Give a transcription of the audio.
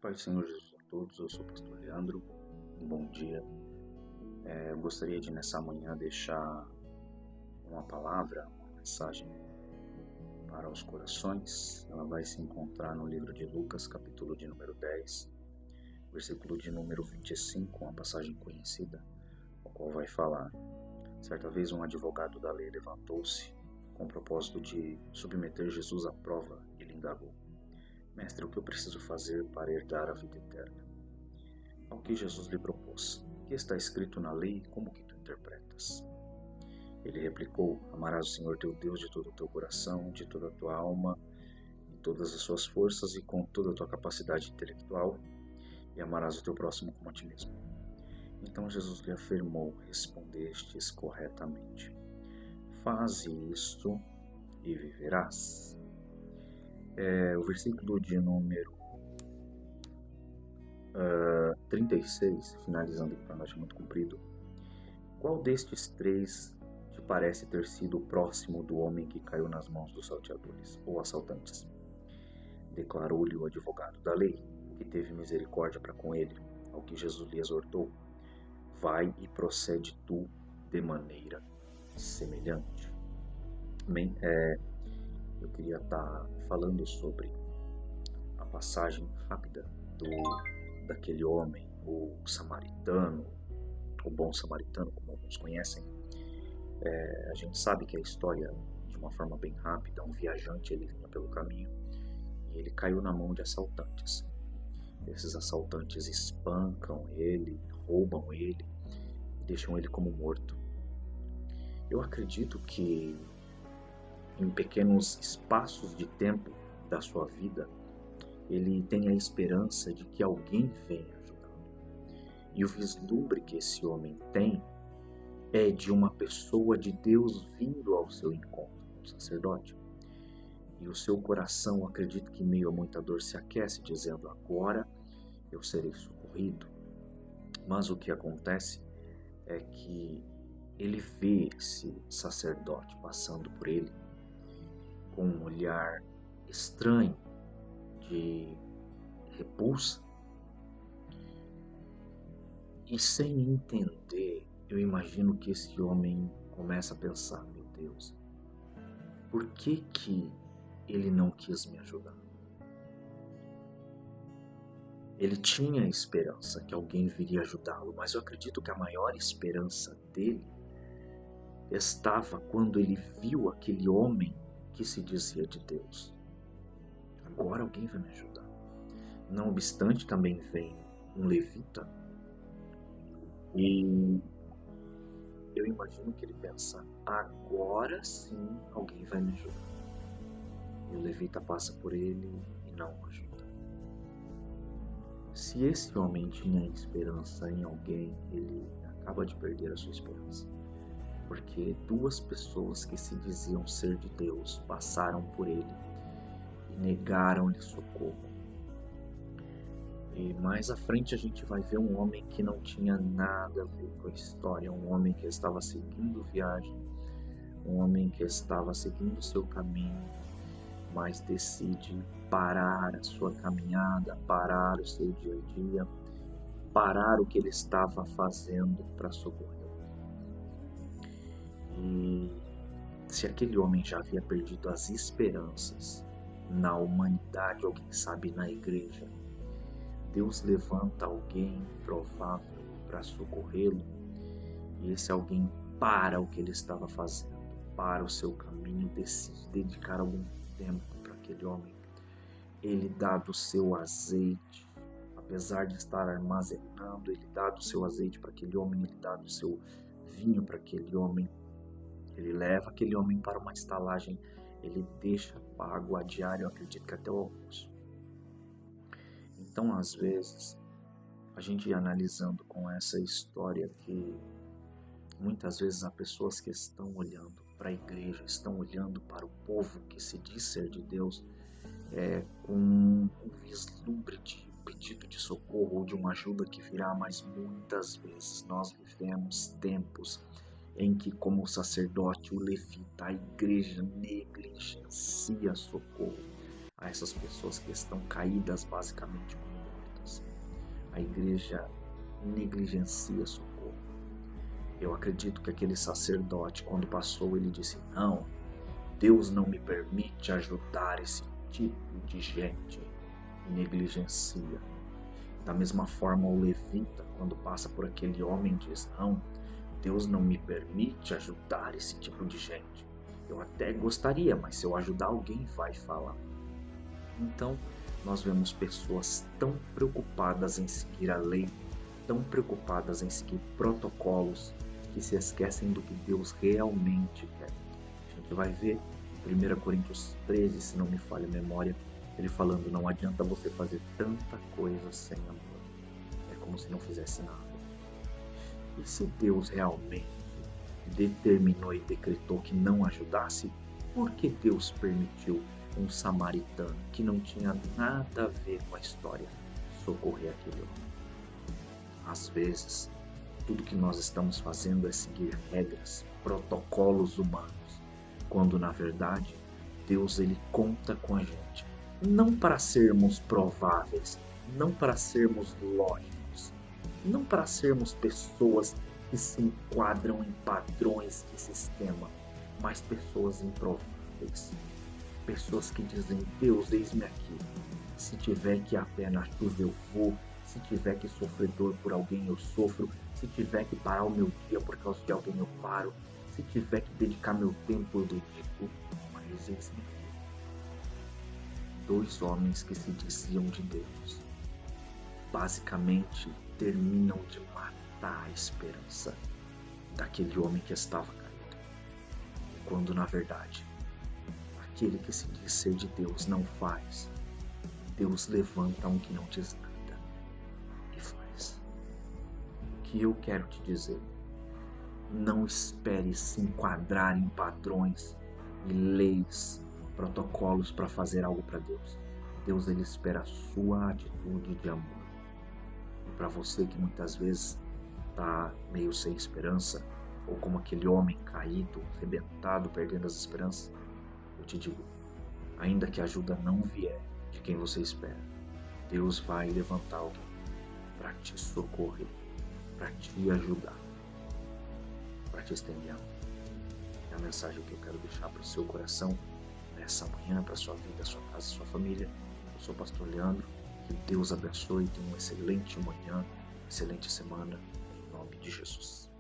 Pai do Senhor Jesus a todos, eu sou o pastor Leandro, um bom dia. Eu gostaria de nessa manhã deixar uma palavra, uma mensagem para os corações. Ela vai se encontrar no livro de Lucas, capítulo de número 10, versículo de número 25, uma passagem conhecida, o qual vai falar: certa vez um advogado da lei levantou-se com o propósito de submeter Jesus à prova e lhe indagou: Mestre, o que eu preciso fazer para herdar a vida eterna? Ao que Jesus lhe propôs: o que está escrito na lei e como que tu interpretas? Ele replicou: amarás o Senhor teu Deus de todo o teu coração, de toda a tua alma, em todas as suas forças e com toda a tua capacidade intelectual, e amarás o teu próximo como a ti mesmo. Então Jesus lhe afirmou: respondestes corretamente. Faze isto e viverás. O versículo de número 36, finalizando aqui para nós, é muito comprido. Qual destes três te parece ter sido o próximo do homem que caiu nas mãos dos salteadores ou assaltantes? Declarou-lhe o advogado da lei, que teve misericórdia para com ele, ao que Jesus lhe exortou: vai e procede tu de maneira semelhante. Bem, eu queria estar falando sobre a passagem rápida daquele homem, o samaritano, o bom samaritano, como alguns conhecem. A gente sabe que a história, de uma forma bem rápida, um viajante, ele vinha pelo caminho e ele caiu na mão de assaltantes. Esses assaltantes espancam ele, roubam ele e deixam ele como morto. Eu acredito que em pequenos espaços de tempo da sua vida, ele tem a esperança de que alguém venha ajudá-lo. E o vislumbre que esse homem tem é de uma pessoa de Deus vindo ao seu encontro, um sacerdote. E o seu coração, acredito que em meio a muita dor, se aquece, dizendo: agora eu serei socorrido. Mas o que acontece é que ele vê esse sacerdote passando por ele com um olhar estranho, de repulsa, e sem entender, eu imagino que esse homem começa a pensar: meu Deus, por que ele não quis me ajudar? Ele tinha a esperança que alguém viria ajudá-lo, mas eu acredito que a maior esperança dele estava quando ele viu aquele homem que se dizia de Deus. Agora alguém vai me ajudar. Não obstante, também vem um levita, e eu imagino que ele pensa: agora sim alguém vai me ajudar. E o levita passa por ele e não o ajuda. Se esse homem tinha esperança em alguém, ele acaba de perder a sua esperança. Porque duas pessoas que se diziam ser de Deus passaram por ele e negaram-lhe socorro. E mais à frente a gente vai ver um homem que não tinha nada a ver com a história, um homem que estava seguindo viagem, um homem que estava seguindo o seu caminho, mas decide parar a sua caminhada, parar o seu dia a dia, parar o que ele estava fazendo para socorrer. E se aquele homem já havia perdido as esperanças na humanidade, ou quem sabe na igreja, Deus levanta alguém provável para socorrê-lo, e esse alguém para o que ele estava fazendo, para o seu caminho, decide dedicar algum tempo para aquele homem. Ele dá do seu azeite, apesar de estar armazenando, ele dá do seu azeite para aquele homem, ele dá do seu vinho para aquele homem, ele leva aquele homem para uma estalagem, ele deixa pago a diária, eu acredito que até o almoço. Então, às vezes, a gente ia analisando com essa história que muitas vezes há pessoas que estão olhando para a igreja, estão olhando para o povo que se diz ser de Deus, com um vislumbre de pedido de socorro ou de uma ajuda que virá, mas muitas vezes nós vivemos tempos em que, como o sacerdote, o levita, a igreja negligencia socorro a essas pessoas que estão caídas basicamente como mortas. a igreja negligencia socorro. Eu acredito que aquele sacerdote, quando passou, ele disse: não, Deus não me permite ajudar esse tipo de gente, e negligencia. Da mesma forma, o levita, quando passa por aquele homem, diz: não, Deus não me permite ajudar esse tipo de gente. Eu até gostaria, mas se eu ajudar, alguém vai falar. Então, nós vemos pessoas tão preocupadas em seguir a lei, tão preocupadas em seguir protocolos, que se esquecem do que Deus realmente quer. A gente vai ver em 1 Coríntios 13, se não me falha a memória, ele falando: não adianta você fazer tanta coisa sem amor. É como se não fizesse nada. E se Deus realmente determinou e decretou que não ajudasse, por que Deus permitiu um samaritano que não tinha nada a ver com a história socorrer aquele homem? Às vezes, tudo que nós estamos fazendo é seguir regras, protocolos humanos, quando na verdade Deus ele conta com a gente, não para sermos prováveis, não para sermos lógicos, não para sermos pessoas que se enquadram em padrões de sistema, mas pessoas improváveis, pessoas que dizem: Deus, eis-me aqui, se tiver que ir a pé na chuva eu vou, se tiver que sofrer dor por alguém eu sofro, se tiver que parar o meu dia por causa de alguém eu paro, se tiver que dedicar meu tempo eu dedico, mas eis-me aqui. Dois homens que se diziam de Deus, basicamente terminam de matar a esperança daquele homem que estava caído. Quando na verdade, aquele que se diz ser de Deus não faz, Deus levanta um que não diz nada e faz. O que eu quero te dizer: não espere se enquadrar em padrões e leis, protocolos para fazer algo para Deus. Deus ele espera a sua atitude de amor. E para você que muitas vezes está meio sem esperança, ou como aquele homem caído, arrebentado, perdendo as esperanças, eu te digo: ainda que a ajuda não vier de quem você espera, Deus vai levantar alguém para te socorrer, para te ajudar, para te estender a mão. É a mensagem que eu quero deixar para o seu coração nessa manhã, para a sua vida, sua casa, sua família. Eu sou o pastor Leandro. Que Deus abençoe e tenha uma excelente manhã, excelente semana, em nome de Jesus.